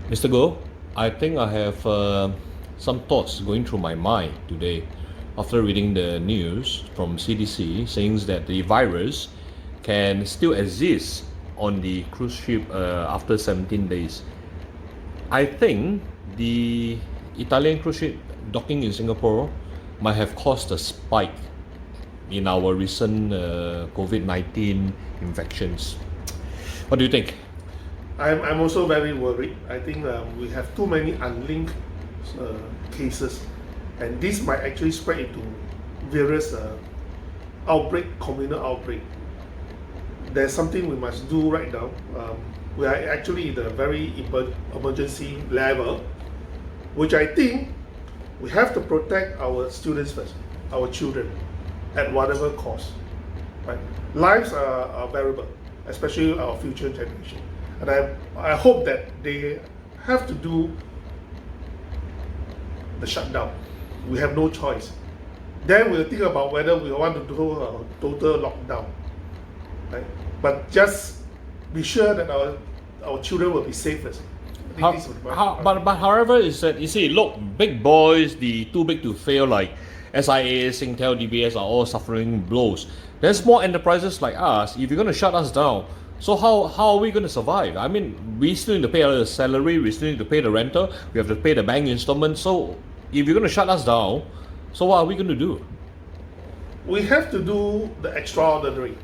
Mr. Go, I think I have some thoughts going through my mind today after reading the news from CDC saying that the virus can still exist on the cruise ship after 17 days. I think the Italian cruise ship docking in Singapore might have caused a spike in our recent COVID-19 infections. What do you think? I'm also very worried. I think we have too many unlinked cases, and this might actually spread into various communal outbreak. There's something we must do right now. We are actually in a very emergency level, which I think we have to protect our students first, our children, at whatever cost. Right? Lives are variable, especially our future generation. And I hope that they have to do the shutdown. We have no choice. Then we'll think about whether we want to do a total lockdown. Right? But just be sure that our children will be safest. But however, is that you see, look, big boys, the too big to fail like SIA, Singtel, DBS are all suffering blows. There's small enterprises like us. If you're going to shut us down, so how are we going to survive? I mean, we still need to pay our salary, we still need to pay the rental, we have to pay the bank installment. So if you're going to shut us down, so what are we going to do? We have to do the extraordinary.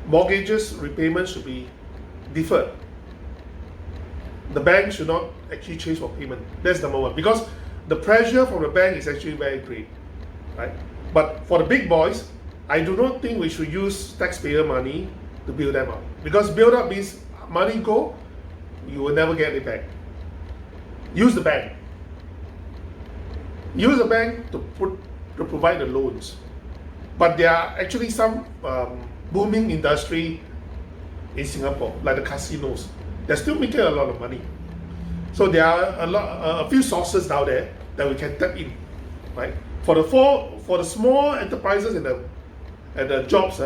Mortgages repayment should be deferred. The bank should not actually chase for payment. That's number one. Because the pressure from the bank is actually very great. Right? But for the big boys, I do not think we should use taxpayer money to build them up. Because build up means money go, you will never get it back. Use the bank. Use the bank to provide the loans. But there are actually some booming industry in Singapore, like the casinos. They're still making a lot of money. So there are a few sources down there that we can tap in, right? For the small enterprises and the jobs,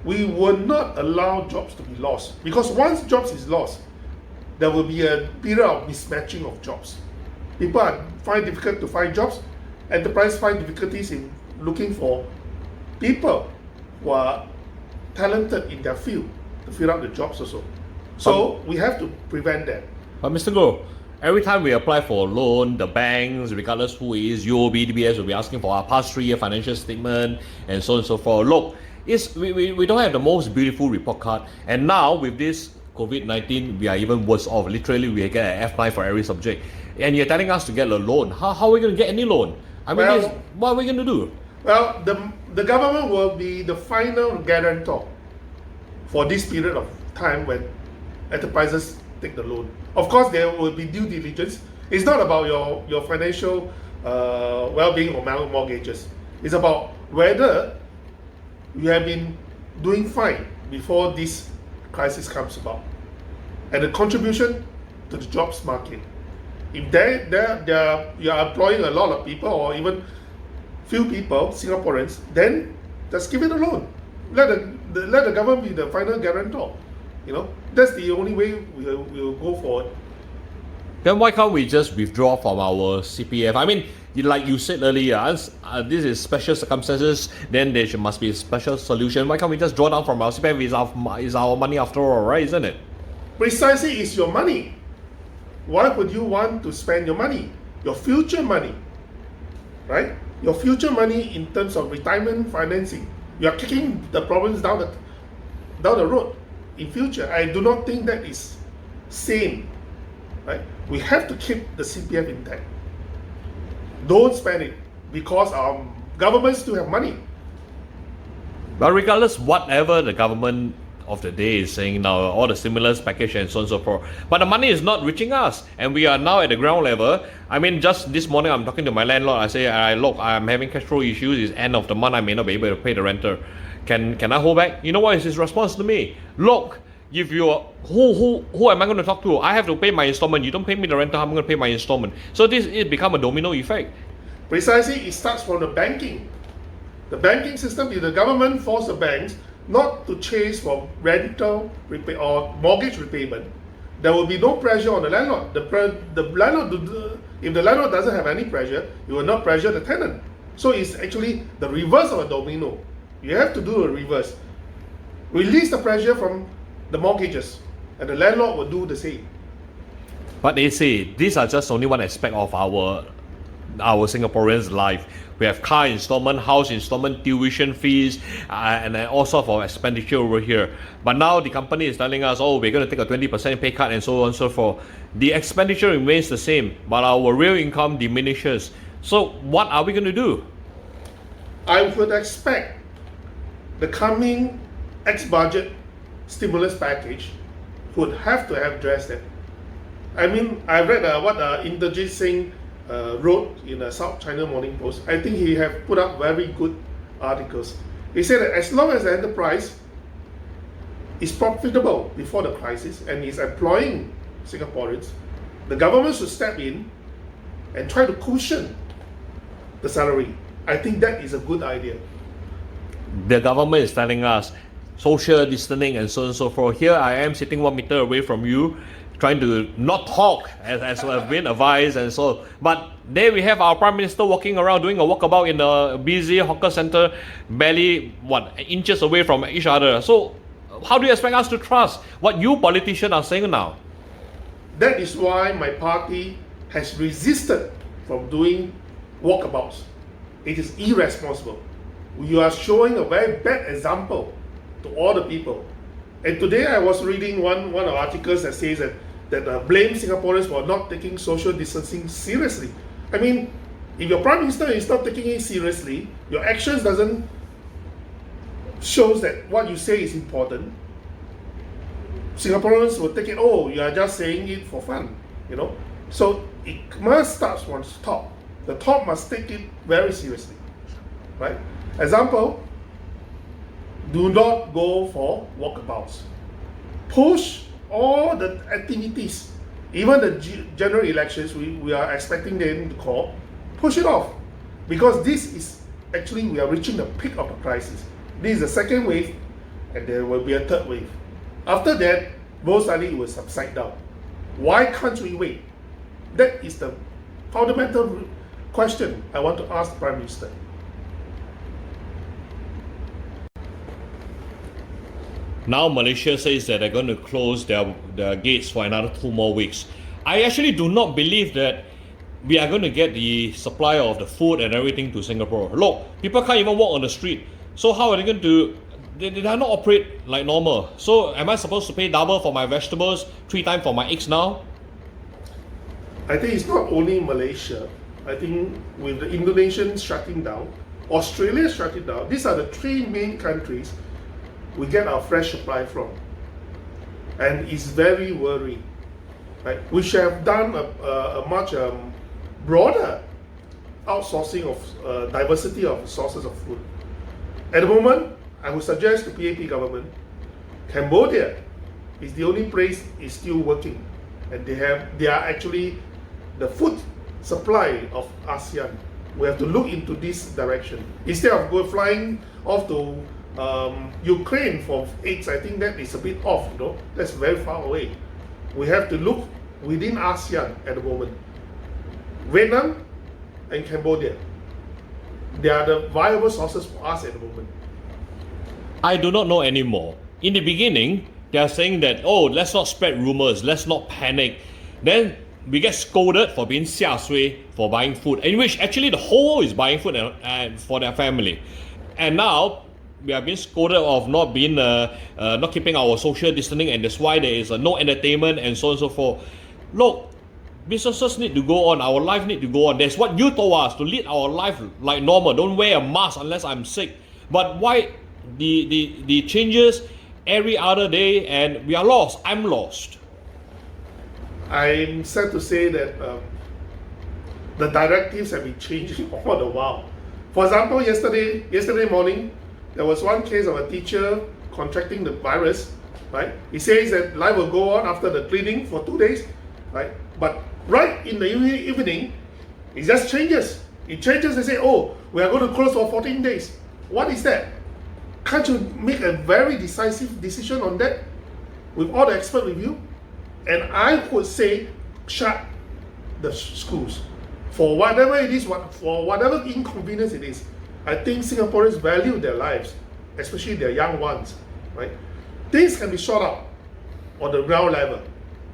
we will not allow jobs to be lost, because once jobs is lost, there will be a period of mismatching of jobs. People find difficult to find jobs. Enterprise find difficulties in looking for people who are talented in their field to fill out the jobs also. So we have to prevent that. But Mr. Go, every time we apply for a loan, the banks, regardless who it is, UOB, DBS, will be asking for our past 3-year financial statement and so on and so forth. Look, we don't have the most beautiful report card, and now with this COVID-19, we are even worse off. Literally, we get an F9 for every subject, and you're telling us to get a loan. How are we going to get any loan? I mean, what are we going to do? Well, the government will be the final guarantor for this period of time when enterprises take the loan. Of course, there will be due diligence. It's not about your financial well-being or mortgages. It's about whether you have been doing fine before this crisis comes about, and the contribution to the jobs market. If you are employing a lot of people or even few people, Singaporeans, then just give it a loan. Let the government be the final guarantor. You know, that's the only way we'll go forward. Then why can't we just withdraw from our CPF? I mean, like you said earlier, this is special circumstances, then there must be a special solution. Why can't we just draw down from our CPF? It's our money after all, right? Isn't it? Precisely, it's your money. Why would you want to spend your money? Your future money, right? Your future money in terms of retirement financing. You are kicking the problems down the road in future. I do not think that is sane, right? We have to keep the CPF intact. Don't spend it, because our governments still have money. But regardless, whatever the government of the day is saying now, all the stimulus package and so on and so forth, but the money is not reaching us, and we are now at the ground level. I mean, just this morning I'm talking to my landlord. I say, look, I'm having cash flow issues. It's end of the month. I may not be able to pay the rental. Can I hold back? You know what is his response to me? Look, if you who am I going to talk to? I have to pay my installment. You don't pay me the rental, I'm going to pay my installment. So it become a domino effect. Precisely, it starts from the banking. The banking system, if the government force the banks not to chase for rental or mortgage repayment, there will be no pressure on the landlord. The landlord, if the landlord doesn't have any pressure, you will not pressure the tenant. So it's actually the reverse of a domino. You have to do a reverse. Release the pressure from the mortgages, and the landlord will do the same. But they say these are just only one aspect of our Singaporeans' life. We have car installment, house installment, tuition fees, and all sorts of expenditure over here. But now the company is telling us, oh, we're going to take a 20% pay cut and so on and so forth. The expenditure remains the same, but our real income diminishes. So what are we going to do? I would expect the coming ex-budget stimulus package would have to have addressed that. I mean, I read what Inderjit Seng wrote in the South China Morning Post. I think he have put up very good articles. He said that as long as the enterprise is profitable before the crisis and is employing Singaporeans, the government should step in and try to cushion the salary. I think that is a good idea. The government is telling us social distancing and so on and so forth. Here I am sitting 1 meter away from you, trying to not talk as have been advised and so. But there we have our Prime Minister walking around doing a walkabout in a busy hawker center, barely inches away from each other. So how do you expect us to trust what you politicians are saying now? That is why my party has resisted from doing walkabouts. It is irresponsible. You are showing a very bad example to all the people. And today I was reading one of the articles that says that blame Singaporeans for not taking social distancing seriously. I mean, if your Prime Minister is not taking it seriously, your actions doesn't shows that what you say is important. Singaporeans will take it, oh, you are just saying it for fun, you know. So it must start from the top. The top must take it very seriously, right? Example, do not go for walkabouts. Push all the activities, even the general elections we are expecting them to call, push it off. Because this is actually, we are reaching the peak of the crisis. This is the second wave, and there will be a third wave. After that, most likely it will subside down. Why can't we wait? That is the fundamental question I want to ask the Prime Minister. Now Malaysia says that they're going to close their gates for another 2 more weeks. I actually do not believe that we are going to get the supply of the food and everything to Singapore. Look, people can't even walk on the street. So how are they going to... They cannot operate like normal. So am I supposed to pay double for my vegetables, 3 times for my eggs now? I think it's not only Malaysia. I think with the Indonesians shutting down, Australia shutting down, these are the 3 main countries we get our fresh supply from. And it's very worrying. Right? We should have done a much broader outsourcing of diversity of sources of food. At the moment, I would suggest the PAP government, Cambodia is the only place is still working, and they are actually the food supply of ASEAN. We have to look into this direction instead of flying off to Ukraine for AIDS. I think that is a bit off. You know, that's very far away. We have to look within ASEAN at the moment. Vietnam and Cambodia, they are the viable sources for us at the moment. I do not know anymore. In the beginning, they are saying that, oh, let's not spread rumors, let's not panic. Then we get scolded for being 下水 for buying food, in which actually the whole world is buying food for their family. And now we are being scolded of not being not keeping our social distancing, and that's why there is no entertainment and so on and so forth. Look, businesses need to go on, our life need to go on. That's what you told us, to lead our life like normal. Don't wear a mask unless I'm sick. But why the changes every other day, and we are lost? I'm lost. I'm sad to say that the directives have been changing all the while. For example, yesterday morning, there was one case of a teacher contracting the virus, right? He says that life will go on after the cleaning for 2 days, right? But right in the evening, it just changes. It changes and say, oh, we are going to close for 14 days. What is that? Can't you make a very decisive decision on that with all the expert review? And I would say, shut the schools. For whatever it is, for whatever inconvenience it is, I think Singaporeans value their lives, especially their young ones, right? Things can be sorted out on the ground level,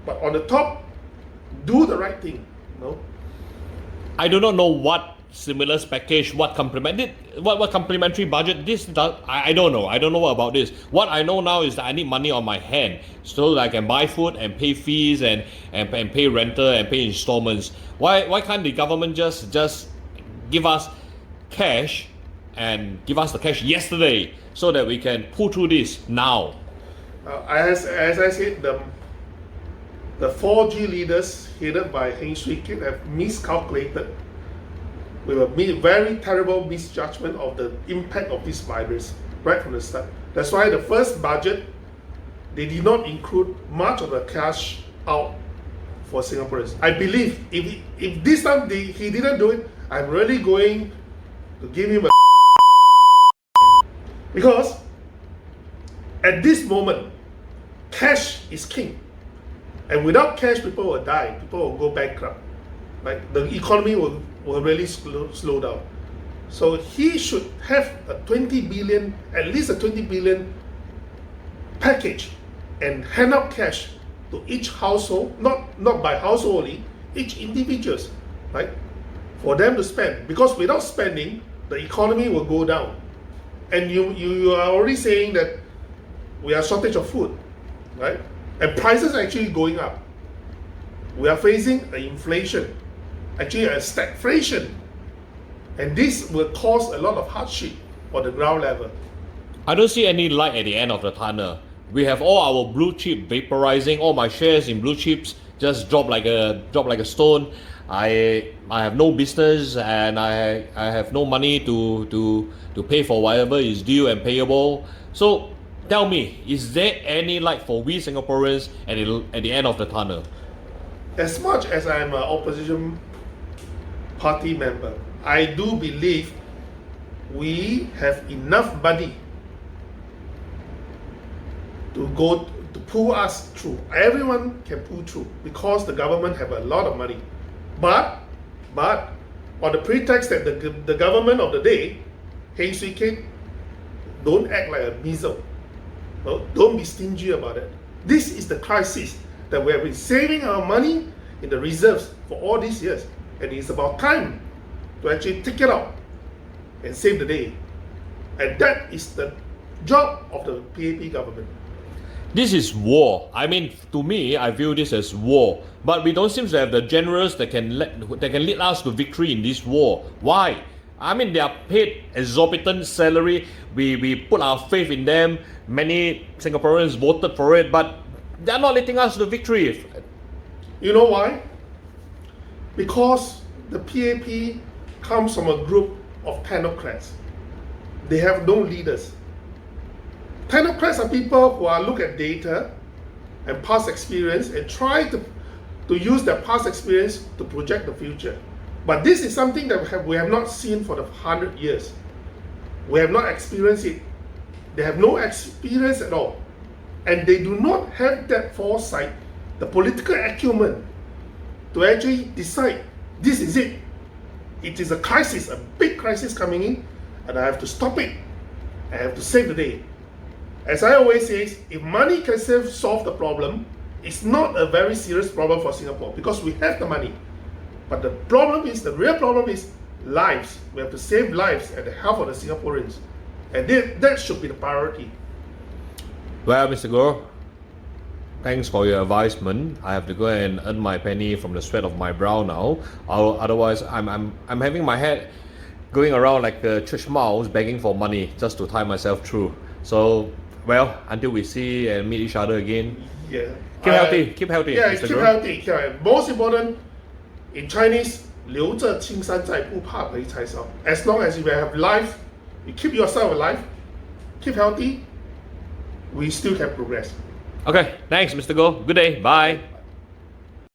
but on the top, do the right thing, you know? I do not know what stimulus package, what complementary budget this does. I don't know. I don't know about this. What I know now is that I need money on my hand so that I can buy food and pay fees and pay rental and pay installments. Why can't the government just give us cash and give us the cash yesterday so that we can pull through this now? As I said, the 4G leaders headed by Heng Swee Keat have miscalculated with a very terrible misjudgment of the impact of this virus right from the start. That's why the first budget, they did not include much of the cash out for Singaporeans. I believe if this time he didn't do it, I'm really going to give him a because at this moment, cash is king. And without cash, people will die. People will go bankrupt. Like the economy will really slow down. So he should have a 20 billion, at least a 20 billion package and hand out cash to each household, not by household only, each individuals, right? For them to spend. Because without spending, the economy will go down. And you are already saying that we are shortage of food, right? And prices are actually going up. We are facing an inflation, actually a stagflation. And this will cause a lot of hardship on the ground level. I don't see any light at the end of the tunnel. We have all our blue chip vaporizing. All my shares in blue chips just drop like a stone. I have no business and I have no money to pay for whatever is due and payable. So tell me, is there any light for we Singaporeans at the end of the tunnel? As much as I'm an opposition party member, I do believe we have enough money to pull us through. Everyone can pull through because the government have a lot of money. But on the pretext that the government of the day, Heng Swee Keat, don't act like a measle. No, don't be stingy about it. This is the crisis that we have been saving our money in the reserves for all these years. And it's about time to actually take it out and save the day. And that is the job of the PAP government. This is war. I mean, to me, I view this as war. But we don't seem to have the generals that can lead us to victory in this war. Why? I mean, they are paid exorbitant salary. We put our faith in them. Many Singaporeans voted for it, but they're not letting us to victory. You know why? Because the PAP comes from a group of technocrats. They have no leaders. Technocrats are people who look at data and past experience and try to use their past experience to project the future. But this is something that we have not seen for the 100 years. We have not experienced it. They have no experience at all. And they do not have that foresight, the political acumen, to actually decide, this is it. It is a crisis, a big crisis coming in, and I have to stop it. I have to save the day. As I always say, if money can solve the problem, it's not a very serious problem for Singapore because we have the money. But the real problem is lives. We have to save lives and the health of the Singaporeans. And that should be the priority. Well, Mr. Goh, thanks for your advisement. I have to go and earn my penny from the sweat of my brow now. Otherwise, I'm having my head going around like a church mouse begging for money just to tie myself through. So, well, until we see and meet each other again. Yeah. Keep healthy. Keep healthy. Yeah, Mr. keep Goh. healthy. Yeah. Most important, in Chinese, 留着青山在，不怕没柴烧. As long as you have life, you keep yourself alive, keep healthy, we still can progress. Okay, thanks, Mr. Goh. Good day. Bye.